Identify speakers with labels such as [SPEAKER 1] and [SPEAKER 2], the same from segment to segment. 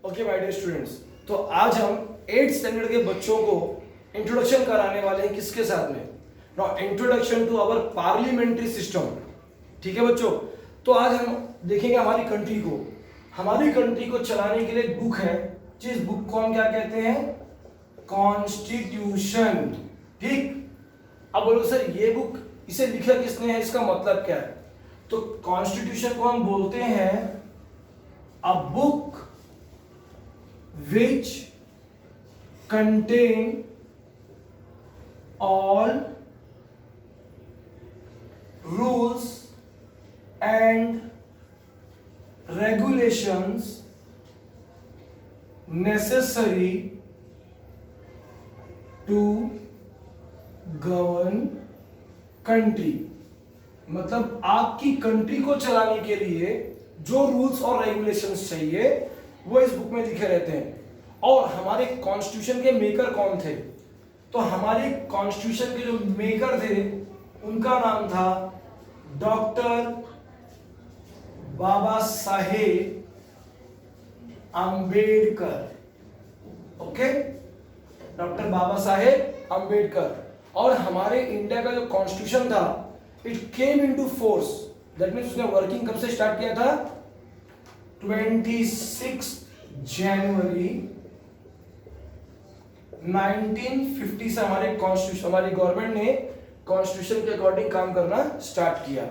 [SPEAKER 1] Okay my dear students, तो आज हम 8th स्टैंडर्ड के बच्चों को इंट्रोडक्शन कराने वाले हैं किसके साथ में? Now introduction to our parliamentary system. ठीक है बच्चों, तो आज हम देखेंगे हमारी कंट्री को चलाने के लिए एक बुक है, जिस बुक को हम क्या कहते हैं? कॉन्स्टिट्यूशन। ठीक, अब बोलो सर ये बुक इसे लिखा किसने है, इसका मतलब क्या है? तो कॉन्स्टिट्यूशन को हम बोलते हैं a book which contain all rules and regulations necessary to govern country। मतलब आपकी कंट्री को चलाने के लिए जो रूल्स और रेगुलेशंस चाहिए वो इस बुक में लिखे रहते हैं। और हमारे कॉन्स्टिट्यूशन के मेकर कौन थे? तो हमारे कॉन्स्टिट्यूशन के जो मेकर थे उनका नाम था doctor Baba Saheb Ambedkar. Okay, doctor Baba Saheb Ambedkar. और हमारे इंडिया का जो कॉन्स्टिट्यूशन था it came into force, that means उसने वर्किंग कब से स्टार्ट किया था? 26 जनवरी 1950 से हमारे कॉन्स्टिट्यूशन, हमारी गवर्नमेंट ने कॉन्स्टिट्यूशन के अकॉर्डिंग काम करना स्टार्ट किया।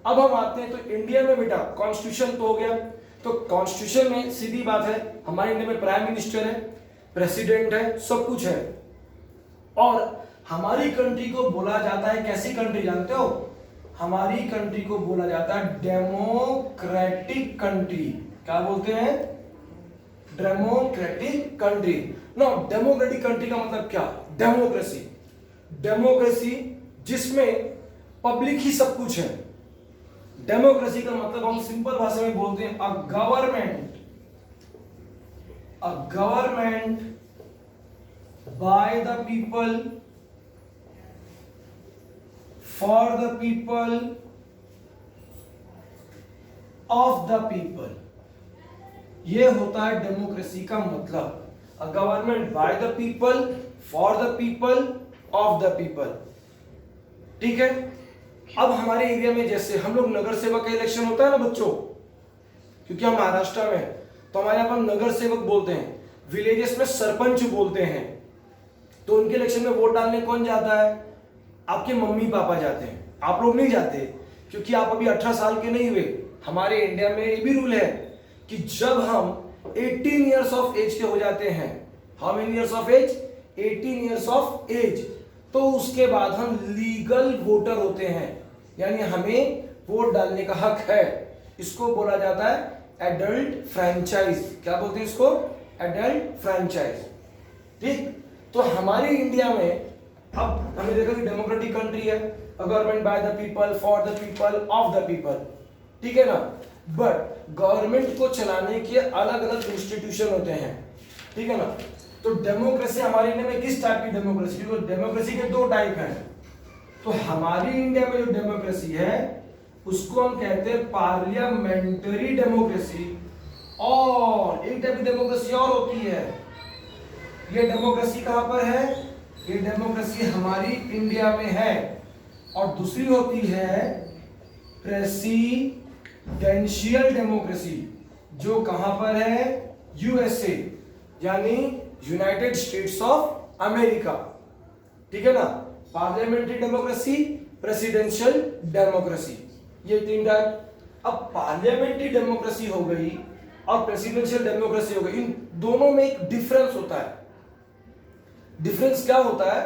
[SPEAKER 1] अब हम आते हैं तो इंडिया में बेटा कॉन्स्टिट्यूशन तो हो गया, तो कॉन्स्टिट्यूशन में सीधी बात है हमारे इंडिया में प्राइम मिनिस्टर है, प्रेसिडेंट है, सब कुछ है। और हमारी कंट्री को बोला जाता है, कैसी कंट्री जानते हो? हमारी कंट्री को बोला जाता है डेमोक्रेटिक कंट्री। क्या बोलते हैं? Democratic country. No, democratic country का मतलब क्या? डेमोक्रेसी, डेमोक्रेसी जिसमें पब्लिक ही सब कुछ है। डेमोक्रेसी का मतलब हम सिंपल भाषा में बोलते हैं a government by the people, for the people, of the people. ये होता है डेमोक्रेसी का मतलब। A government by the people, for the people, of the people. ठीक है, अब हमारे एरिया में जैसे हम लोग नगर सेवक का इलेक्शन होता है ना बच्चों, क्योंकि हम महाराष्ट्र में तो हमारे यहाँ पर नगर सेवक बोलते हैं, विलेजेस में सरपंच बोलते हैं। तो उनके इलेक्शन में वोट डालने कौन जाता है? आपके मम्मी पापा जाते हैं, आप लोग नहीं जाते, क्योंकि आप अभी 18 साल के नहीं हुए। हमारे इंडिया में ये भी रूल है कि जब हम 18 इयर्स ऑफ एज के हो जाते हैं, how many years of age? 18 years of age, तो उसके बाद हम लीगल वोटर होते हैं, यानी हमें वोट डालने का हक है। इसको बोला जाता है एडल्ट फ्रेंचाइज। क्या बोलते हैं इसको? Adult franchise. ठीक, तो हमारे इंडिया में अब हमने देखा कि डेमोक्रेटिक कंट्री है, government by the people, for the people, of the people. ठीक है ना, बट गवर्नमेंट को चलाने के अलग अलग इंस्टीट्यूशन होते हैं। ठीक है ना, तो डेमोक्रेसी हमारे इंडिया में किस टाइप की डेमोक्रेसी? क्योंकि डेमोक्रेसी के दो टाइप हैं। तो हमारी इंडिया में जो डेमोक्रेसी है उसको हम कहते हैं पार्लियामेंट्री डेमोक्रेसी, और एक टाइप की डेमोक्रेसी और होती है। ये डेमोक्रेसी कहां पर है? ये डेमोक्रेसी हमारी इंडिया में है। और दूसरी होती है प्रेसिडेंशियल डेमोक्रेसी, जो कहां पर है? यूएसए, यानी यूनाइटेड स्टेट्स ऑफ अमेरिका। ठीक है ना, पार्लियामेंट्री डेमोक्रेसी, प्रेसिडेंशियल डेमोक्रेसी, ये तीन टाइप। अब पार्लियामेंट्री डेमोक्रेसी हो गई और प्रेसिडेंशियल डेमोक्रेसी हो गई, इन दोनों में एक डिफरेंस होता है। डिफरेंस क्या होता है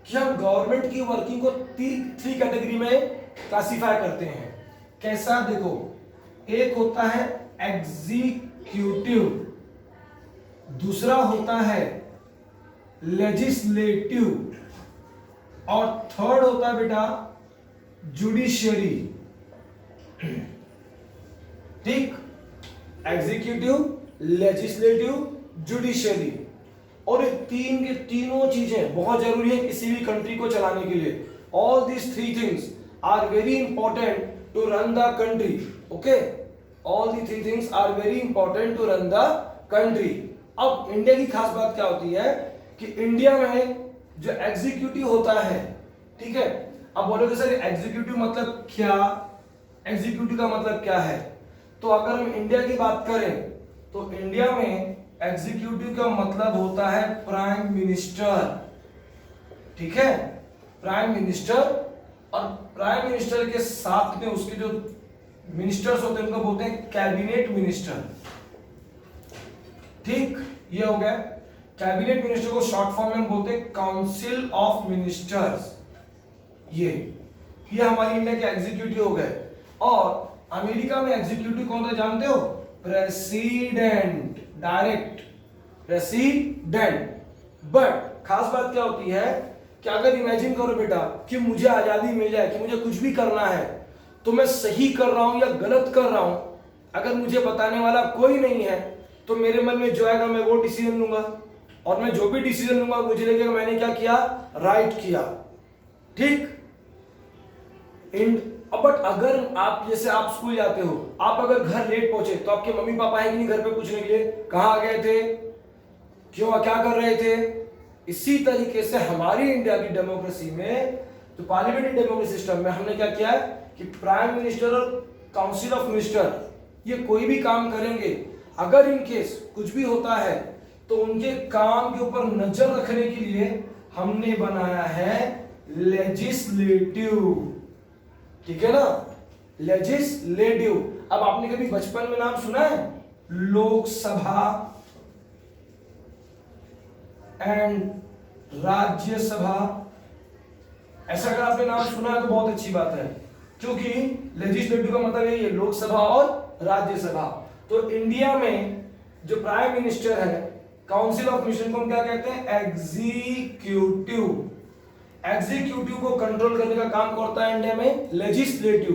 [SPEAKER 1] कि हम गवर्नमेंट की वर्किंग को थ्री कैटेगरी में क्लासिफाई करते हैं। कैसा? देखो, एक होता है एग्जीक्यूटिव, दूसरा होता है लेजिस्लेटिव, और थर्ड होता है बेटा जुडिशियरी। ठीक, एग्जीक्यूटिव, लेजिस्लेटिव, जुडिशियरी। और ये तीनों चीजें बहुत जरूरी है किसी भी कंट्री को चलाने के लिए। All these three things are very important to run the country. Okay, all the three things are very important to run the country. अब इंडिया की खास बात क्या होती है कि इंडिया में जो एग्जीक्यूटिव होता है, ठीक है, अब बोलोगे सर एग्जीक्यूटिव मतलब क्या, एग्जीक्यूटिव का मतलब क्या है, तो अगर हम इंडिया की बात करें तो इंडिया में एग्जीक्यूटिव का मतलब होता है प्राइम मिनिस्टर, ठीक है, प्राइम मिनिस्टर। और प्राइम मिनिस्टर के साथ में उसके जो मिनिस्टर्स होते हैं उनको बोलते हैं कैबिनेट मिनिस्टर, ठीक, ये हो गया। कैबिनेट मिनिस्टर को शॉर्ट फॉर्म में हम बोलते हैं काउंसिल ऑफ मिनिस्टर्स। ये हमारी इंडिया के एग्जीक्यूटिव हो गए। और अमेरिका में एग्जीक्यूटिव कौन था जानते हो? President, direct president. बट खास बात क्या होती है कि अगर इमेजिन करो बेटा कि मुझे आजादी मिल जाए, कि मुझे कुछ भी करना है, तो मैं सही कर रहा हूं या गलत कर रहा हूं, अगर मुझे बताने वाला कोई नहीं है तो मेरे मन में जो आएगा मैं वो डिसीजन लूंगा, और मैं जो भी डिसीजन लूंगा मुझे लगेगा मैंने क्या किया, राइट किया, ठीक। बट अगर आप जैसे आप स्कूल जाते हो, आप अगर घर लेट पहुंचे तो आपके मम्मी पापा है कि नहीं घर पे पूछने के लिए कहां गए थे, क्यों, क्या कर रहे थे। इसी तरीके से हमारी इंडिया की डेमोक्रेसी में, तो पार्लियामेंट्री डेमोक्रेसी सिस्टम में हमने क्या किया है कि प्राइम मिनिस्टर और काउंसिल ऑफ मिनिस्टर ये कोई भी काम करेंगे, अगर इन केस कुछ भी होता है तो उनके काम के ऊपर नजर रखने के लिए हमने बनाया है लेजिस्लेटिव, ठीक है ना, लेजिस्लेटिव। अब आपने कभी बचपन में नाम सुना है लोकसभा एंड राज्यसभा? ऐसा अगर आपने नाम सुना है तो बहुत अच्छी बात है, क्योंकि लेजिस्लेटिव का मतलब यही है, लोकसभा और राज्यसभा। तो इंडिया में जो प्राइम मिनिस्टर है, काउंसिल ऑफ मिनिस्टर को हम क्या कहते हैं, एग्जीक्यूटिव। एग्जीक्यूटिव को कंट्रोल करने का काम करता है इंडिया में लेजिस्लेटिव।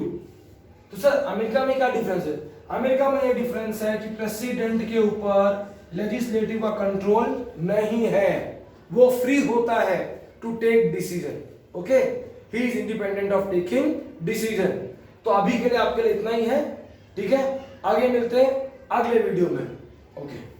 [SPEAKER 1] तो सर अमेरिका में क्या डिफरेंस है? अमेरिका में ये डिफरेंस है कि प्रेसिडेंट के ऊपर लेजिस्लेटिव का कंट्रोल नहीं है, वो फ्री होता है to take decision, okay, he is independent of taking decision. तो अभी के लिए आपके लिए इतना ही है, ठीक है, आगे मिलते हैं अगले वीडियो में, ओके।